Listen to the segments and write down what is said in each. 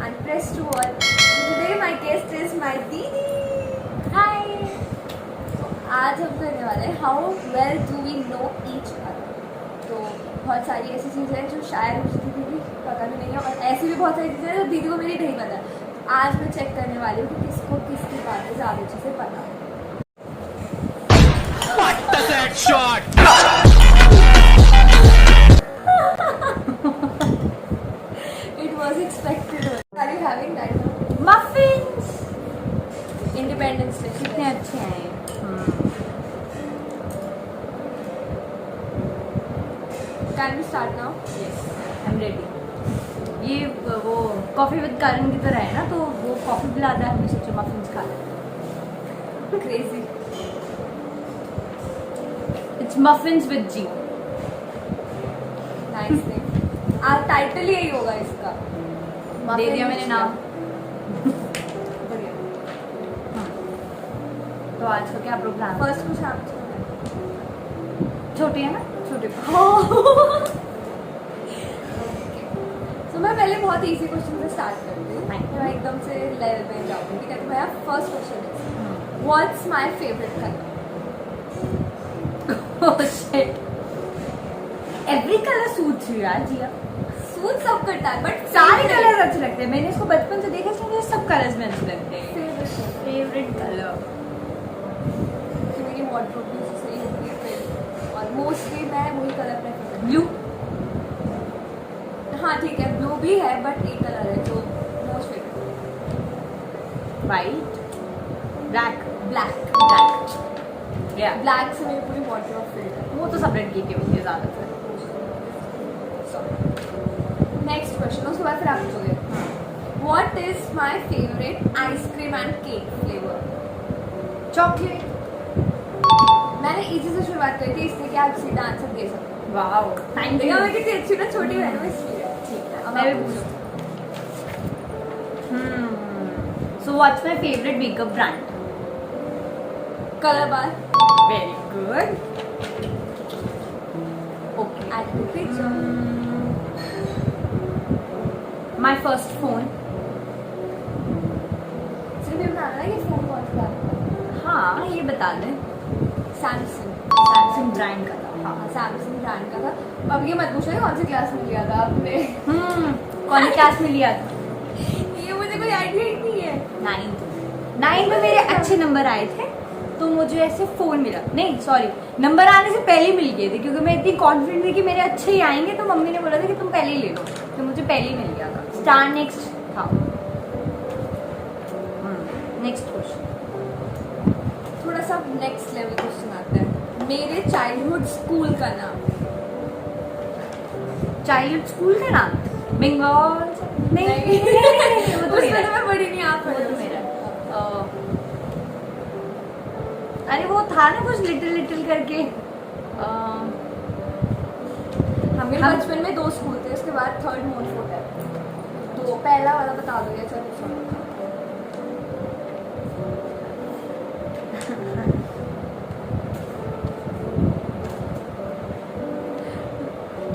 and press to all. Today my guest is my दीदी. Hi. तो आज हम करने वाले हैं How well do we know each other. तो बहुत सारी ऐसी चीज़ें हैं जो शायद मुझे दीदी भी पता भी नहीं है और ऐसी भी बहुत सारी चीज़ें हैं जो दीदी को मेरी नहीं पता. तो आज मैं चेक करने वाली हूँ कि किसको किसकी बातें ज़्यादा अच्छे से पता है. What was that shot? It was expected. Are you having that? Muffins Independence Day. कितने अच्छे हैं. Can we start now? Yes I am ready. ये वो कॉफ़ी विद करण की तरह है ना, तो वो कॉफ़ी पिलाता है, हमें सोचे मफिन्स खा लें. Crazy. It's muffins with G. Nice name. आज टाइटल यही होगा इसका. दे दिया मैंने नाम. बढ़िया. तो आज का क्या प्रोग्राम? फर्स्ट कुछ आप छोटी है ना, छोटे. तो मैं पहले बहुत इजी क्वेश्चन से स्टार्ट करती हूँ. मैं एकदम से लेवल पे जाऊँगी. ठीक है, तो मेरा फर्स्ट क्वेश्चन है what's my favourite colour. Oh shit, every colour suits you यार जिया. सूट सब करता है बट सारे कलर अच्छे लगते हैं. मैंने इसको बचपन से देखा, इसलिए मुझे सब कलर्स में अच्छे लगते हैं. फेवरेट फेवरेट कलर मेरी वार्डरोब भी उससे सही होती है फिर. और मोस्टली मैं वही कलर प्रेफर करती ब्लू. हूँ. हाँ ठीक है, ब्लू भी है बट एक कलर है जो most favourite. White, black. Black. या ब्लैक से मेरी पूरी वार्डरोब फिल्ड है. वो तो सब लड़की के होती है ज्यादातर. नेक्स्ट क्वेश्चन, उसके बाद फिर आप पूछोगे. What is my favourite ice cream and cake flavour. Chocolate. मैंने इजी से शुरुआत करी थी इसलिए कि आप सीधा आंसर दे सकते हो. वाओ, थैंक देखा यू. मैं कितनी अच्छी ना छोटी बहन में इसलिए. ठीक है, अब मैं आप भी पूछो. पूछूं. So what's my favourite makeup brand? Colour bar. Very good. Okay. At the picture. My first phone. सिर्फ ये बताना है कि फोन कौन सा था. हाँ, ये बता दें. सैमसंग. सैमसंग ब्रांड का था. हाँ, सैमसंग ब्रांड का था. अब ये मत पूछो कौन सी क्लास में लिया था आपने. कौन सी क्लास में लिया था? ये मुझे कोई आइडिया ही नहीं है. 9th में मेरे अच्छे नंबर आए थे, तो मुझे ऐसे फोन मिला. नहीं सॉरी, नंबर आने से पहले ही मिल गए थे, क्योंकि मैं इतनी कॉन्फिडेंट थी कि मेरे अच्छे ही आएंगे, तो मम्मी ने बोला था कि तुम पहले ही ले लो, तो मुझे पहले ही मिल गया था. स्टार नेक्स्ट था. Next question. थोड़ा सा नेक्स्ट लेवल क्वेश्चन आता है. मेरे चाइल्डहुड स्कूल का नाम. चाइल्डहुड स्कूल का नाम? बंगाल. नहीं वो तो उसमें मेरा तो मैं बड़ी नहीं आप वो तो मेरा. अरे वो था ना कुछ लिटिल करके. मेरे बचपन में 2 स्कूल थे, उसके बाद थर्ड मोनफोर्ट है. तो पहला वाला बता दो या चलो.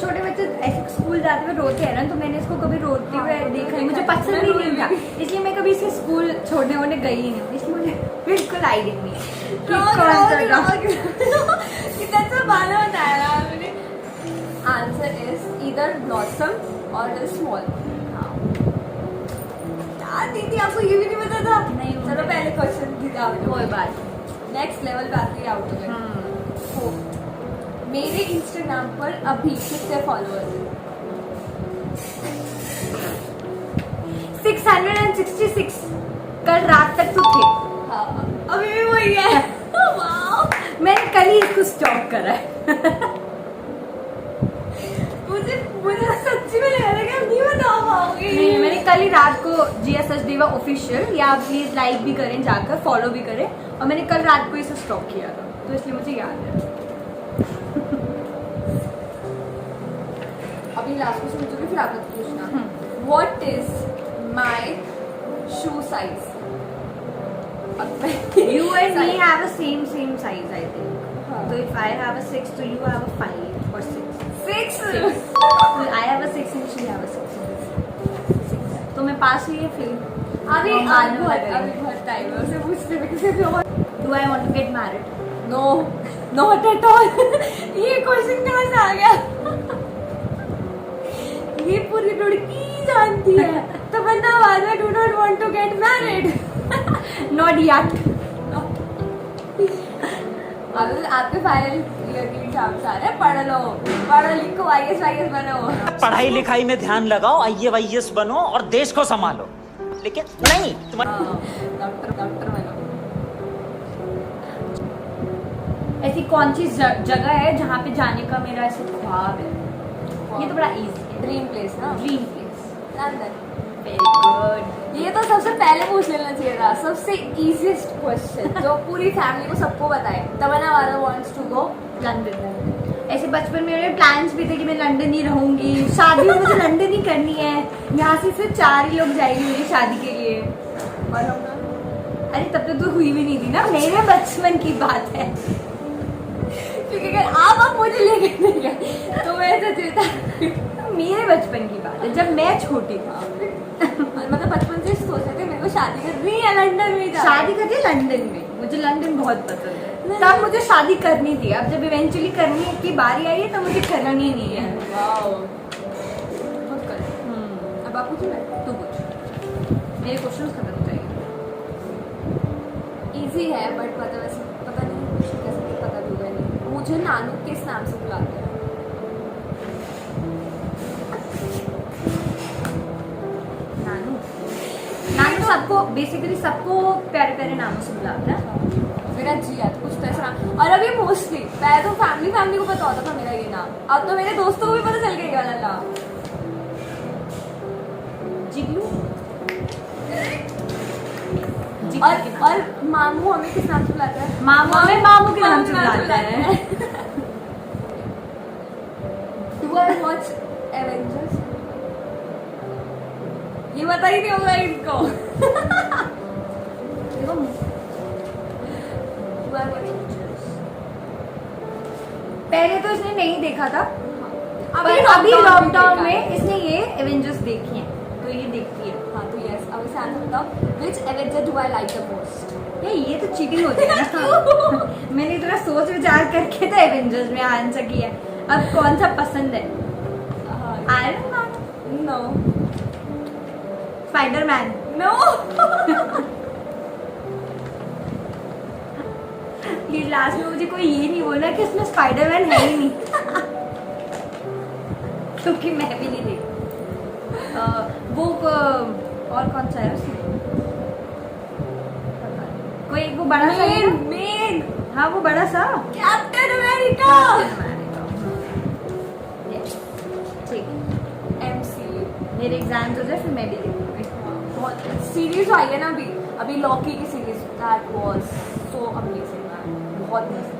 छोटे बच्चे ऐसे स्कूल जाते हुए रोते हैं ना, तो मैंने इसको कभी रोते हुए देखा नहीं. मुझे पसंद ही नहीं था, इसलिए मैं कभी इसे स्कूल छोड़ने होने गई ही नहीं. इसलिए मुझे बिल्कुल आइडिया नहीं कि कितना अच्छा बाला बताया आपने. आंसर इज ईदर ब्लॉसम और स्मॉल. यार दीदी आपको ये भी नहीं पता था. नहीं, चलो पहले क्वेश्चन दिखा. कोई बात. नेक्स्ट लेवल पे आती है आउट हो गए. मेरे इंस्टाग्राम पर अभी कितने फॉलोअर्स हैं. 666. कल रात तक तो थे. हाँ, अभी भी वही है. वाह, मैंने कल ही इसको स्टॉप करा है. मुझे सच्ची में लग रहा है कि आप नहीं बता पाओगे. नहीं, मैंने कल ही रात को जिया सचदेवा ऑफिशियल, या आप प्लीज लाइक भी करें जाकर, फॉलो भी करें, और मैंने कल रात को इसे स्टॉप किया था, तो इसलिए मुझे याद है. अभी लास्ट क्वेश्चन पूछोगे फिर आप पूछना. What is my shoe size. You and me have a same size, I think. हाँ. So if I have a 6, so you have a 5 or 6. 6. So I have a 6 and she have a 6. तो मैं पास हुई है fail. अभी हम आने वाले हैं। अभी बहुत टाइम है उसे पूछते हुए किसी भी और do I want to get married? No not at all. ये क्वेश्चन कहाँ से आ गया? ये पूरी लड़की जानती है तो बंदा बाद में do not want to get married. Not yet. अब आपके फाइनल ईयर के एग्जाम्स आ रहे हैं, पढ़ लिखो आईएएस बनो। पढ़ाई लिखाई में ध्यान लगाओ, आईएएस बनो और देश को संभालो। लेकिन नहीं डॉक्टर बनो। ऐसी कौन सी जगह है जहाँ पे जाने का मेरा ऐसे ख्वाब है? ये तो बड़ा इजी है। ड्रीम प्लेस ना, dream place. London. Very good. ये तो सबसे पहले पूछ लेना चाहिए था, सबसे इजीएस्ट क्वेश्चन जो पूरी फैमिली को सबको बताए। तमन्ना वाला वांट्स टू गो लंदन। ऐसे बचपन में मेरे प्लान्स भी थे कि मैं लंदन ही रहूंगी, शादी भी मुझे लंदन ही करनी है। यहाँ से सिर्फ 4 ही लोग जाएंगे मेरी शादी के लिए। और हम लोग, अरे तब तो हुई भी नहीं थी ना, मेरे बचपन की बात है। क्योंकि अगर आप मुझे लेके नहीं गए तो मैं ऐसा चिंता। मेरे बचपन की बात है जब मैं छोटी थी। मतलब बचपन से सोच रहे थे मेरे को शादी करनी है लंदन में जाना। शादी करती है लंदन में, मुझे लंदन बहुत पसंद है। तब मुझे शादी करनी थी, अब जब इवेंचुअली करने की बारी आई है तो मुझे करनी नहीं है। वाओ बहुत कर। अब आप पूछो, मैं तू पूछ, मेरे क्वेश्चन खत्म हो जाएंगे। इजी है बट मतलब ऐसे पता नहीं कैसे पता भी होगा नहीं। मुझे नानू किस नाम से बुलाते हैं? नानू। नानू सबको बेसिकली सबको प्यारे प्यारे नामों से बुलाता है। मेरा जिया तो कुछ तो ऐसा नाम। और अभी मोस्टली पहले तो फैमिली को पता होता था मेरा ये नाम, अब तो मेरे दोस्तों को भी पता चल गया ये वाला नाम। जिगलू। और मामू हमें किस नाम से बुलाता है? मामू हमें मामू के नाम से बुलाता है। Do I watch Avengers? ये पता ही नहीं होगा इनको। देखो Do I watch Avengers? पहले तो इसने नहीं देखा था, अभी पर अभी लॉकडाउन देखा में है। इसने ये एवेंजर्स देखी है, तो ये देखती है। हाँ तो यस, अब इसे आंसर बताओ। Which Avenger do I like the most? ये तो चीटिंग होती है ना। मैंने इतना सोच विचार करके तो एवेंजर्स में आंसर किया। अब कौन सा पसंद है? Iron man, No. Spiderman. No. ये लास्ट में मुझे कोई ये नहीं बोला कि इसमें स्पाइडरमैन है ही नहीं। क्योंकि मैं भी नहीं देखी। वो और कौन सा है उसमें? कोई वो बड़ा सा है ना? मेन हाँ वो बड़ा सा कैप्टन अमेरिका। Yes, ठीक है। MCU मेरे एग्जाम्स हो जाए फिर मैं भी देखूंगी। बहुत सीरीज आई है ना अभी लॉकी की series, that was so amazing man, बहुत मस्त।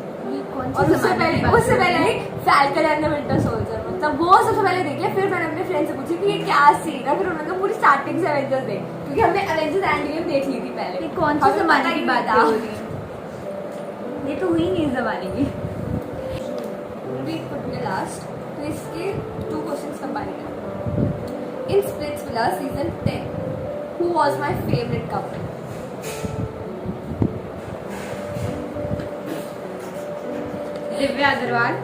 कौन और उससे पहले falcon and the winter soldier, मतलब वो सबसे पहले देखी। फिर मैंने अपने फ्रेंड से पूछी कि ये क्या सीन है, फिर उन्होंने कहा पूरी स्टार्टिंग से एवेंजर्स देख, क्योंकि हमने एवेंजर्स एंड गेम देख ली थी पहले। ये कौन सी हमें जमाने पता की ही बात नहीं हो था। रही है? ये तो हुई नहीं इस जमाने की। Repeat put के लास्ट, तो इसके 2 क्वेश्चंस कंबाइन है। In Splitsvilla season 10 who was my favorite couple? Divya Agarwal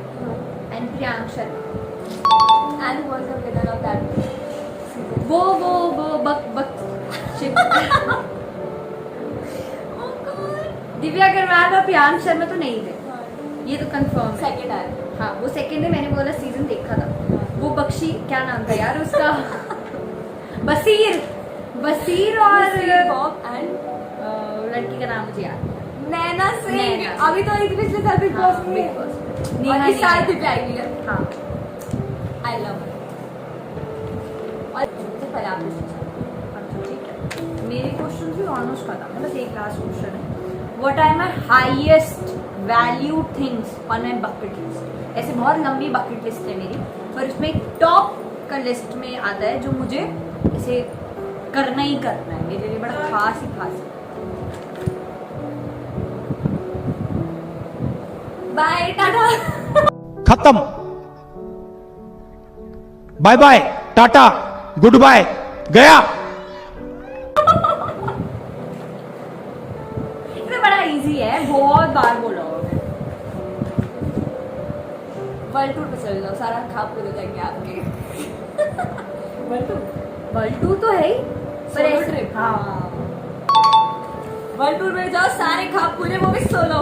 and Priyank Sharma. And who was the winner of that season? वो बक शिट। Oh God. दिव्या अग्रवाल और प्रियांक शर्मा तो नहीं थे, ये तो कंफर्म है। सेकंड आया। हाँ वो सेकंड है, मैंने बोला सीजन देखा था। वो बख्शी क्या नाम था यार उसका? बसीर और बॉब एंड लड़की का नाम मुझे याद। नैना सिंह। नैना। अभी तो आई थी पिछले साल बिग बॉस में, Big Boss में। और नेहा इस साल नहीं भी आई हुई है। हाँ आई लव हर। और सबसे पहले आप पूछो। ठीक है, मेरे क्वेश्चन भी ऑलमोस्ट खत्म है, बस एक लास्ट क्वेश्चन है। What are my highest value things on my bucket list? ऐसे बहुत लंबी बकेट लिस्ट है मेरी, पर उसमें टॉप का लिस्ट में आता है जो मुझे ऐसे करना ही करना है, मेरे लिए बड़ा खास है। Bye tata. खत्म। Bye bye tata good bye गया। लेजी है, बहुत बार बोला होगा। वर्ल्ड टूर पे चले जाओ, सारा खाप पूरे हो जाएंगे आपके। वर्ल्ड टूर तो है ही, पर Solo ऐसे trip? हाँ, वर्ल्ड टूर में जाओ, सारे खाप पूरे, वो भी सोलो।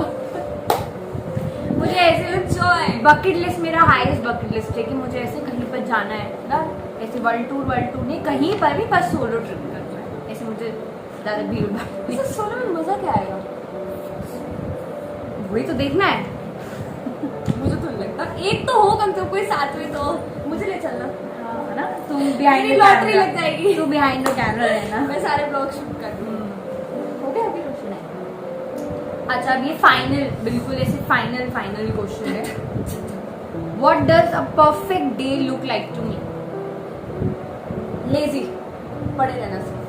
मुझे ऐसे एंजॉय। बकेट लिस्ट, मेरा हाईएस्ट बकेट लिस्ट है कि मुझे ऐसे कहीं पर जाना है ना, ऐसे वर्ल्ड टूर नहीं, कहीं पर भी बस सोलो ट्रिप करना है। ऐसे मुझे ज्यादा भीड़ भाड़, इसे सोलो में मजा क्या आएगा? वही तो देखना है। मुझे तो नहीं लगता, एक तो हो कम से कम कोई साथ में, तो मुझे ले चलना। है ना, तुम बिहाइंड मेरी लॉटरी लग जाएगी। तू बिहाइंड द कैमरा रहना। मैं सारे ब्लॉग शूट कर दूँ। हो गया अभी क्वेश्चन है। अच्छा, अब ये फाइनल, बिल्कुल ऐसे फाइनल क्वेश्चन है। What does a perfect day look like to me? Lazy, पड़े रहना सिर्फ।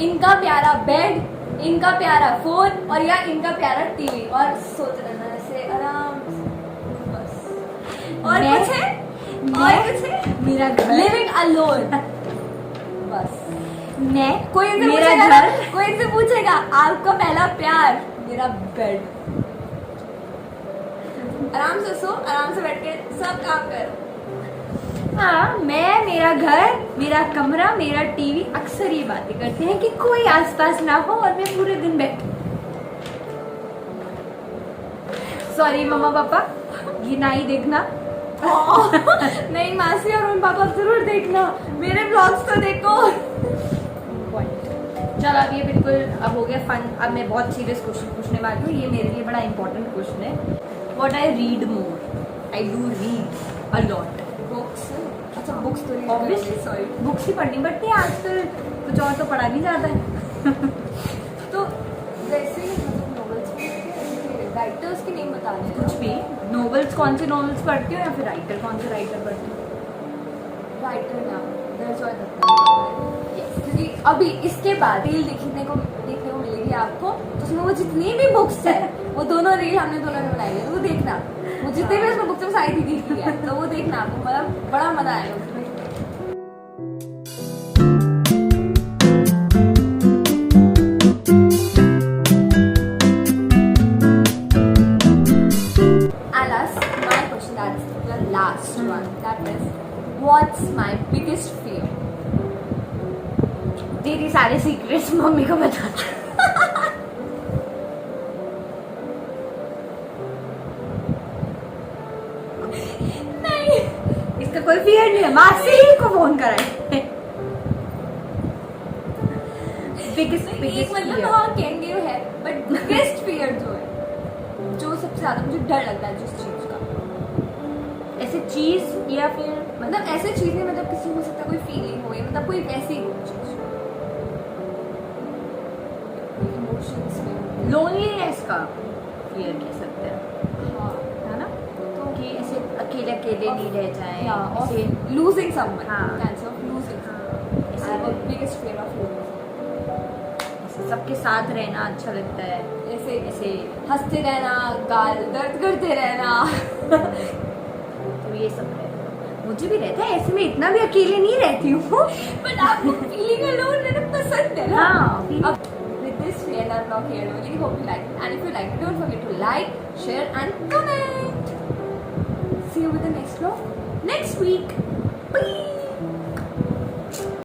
इनका प्यारा बेड, इनका प्यारा फोन, और या इनका प्यारा टीवी, और सोच रहना ऐसे आराम से, बस। और मैं- कुछ है? और कुछ है? मेरा घर, लिविंग अलोन, बस। मैं, कोई इनसे मेरा पूछेगा ना, घर, कोई इनसे पूछेगा आपका पहला प्यार, मेरा बेड। आराम से सो, आराम से बैठ के सब काम करो। हाँ, मैं, मेरा घर, मेरा कमरा, मेरा टीवी, अक्सर ये बातें करते हैं कि कोई आसपास ना हो और मैं पूरे दिन बैठ। सॉरी मम्मा पापा, ये ना ही देखना। नहीं मासी और उन पापा जरूर देखना, मेरे ब्लॉग्स तो देखो। चलो अब ये बिल्कुल अब हो गया फन। अब मैं बहुत सीरियस क्वेश्चन पूछने वाली हूँ, ये मेरे लिए बड़ा इंपॉर्टेंट क्वेश्चन है। What I read more? I do read a lot. Books, अच्छा बुक्स तो नहीं Obviously, सॉरी। बुक्स ही पढ़नी पड़ती है आजकल, कुछ और तो पढ़ा नहीं जाता है। तो वैसे ही मतलब नॉवेल्स में राइटर्स के नेम बता रहे कुछ भी नॉवेल्स, कौन से नॉवेल्स पढ़ती हो या फिर राइटर, कौन से राइटर पढ़ती हो? राइटर नाम दर्जॉय दत्ता। यस, क्योंकि अभी इसके बाद रील देखने को मिलेगी आपको, तो उसमें वो जितनी भी बुक्स है वो दोनों रील हमने दोनों ने बनाई है, तो वो देखना। वो जितने भी उसमें बुक्स है सारी दीदी की है, तो वो देखना आपको, मतलब बड़ा मजा आएगा उसमें। I'll ask my question, that's the last one. That is, what's my biggest fear? तेरी सारे सीक्रेट्स मम्मी को बता। नहीं, इसका कोई फियर नहीं है, मासी को फोन कराए। बिगेस्ट एक मतलब हाँ कैंडी है, बट बिगेस्ट फियर जो है, जो सबसे ज्यादा मुझे डर लगता है जिस चीज का, ऐसे चीज या फिर मतलब ऐसे चीज नहीं, मतलब किसी हो सकता है कोई फीलिंग हो, या मतलब कोई वैसी हो चीज, इमोशंस में। लोनलीनेस का फियर कह सकते हैं, हाँ, है ना? तो कि ऐसे अकेले अकेले नहीं रह जाए, ऐसे ऐसे लूजिंग समवन, हाँ। कैंसर ऑफ लूजिंग, ऐसे I have biggest fear of losing. सबके साथ रहना अच्छा लगता है, ऐसे ऐसे हंसते रहना, गाल दर्द करते रहना। तो ये सब रहता है। मुझे भी रहता है, ऐसे में इतना भी अकेले नहीं रहती हूँ। बट आपको फीलिंग अलोन रहना पसंद है ना? हाँ, अब with this we end our vlog here. I really hope you like it, and if you like it, don't forget to like, share and comment. See you with the next vlog next week.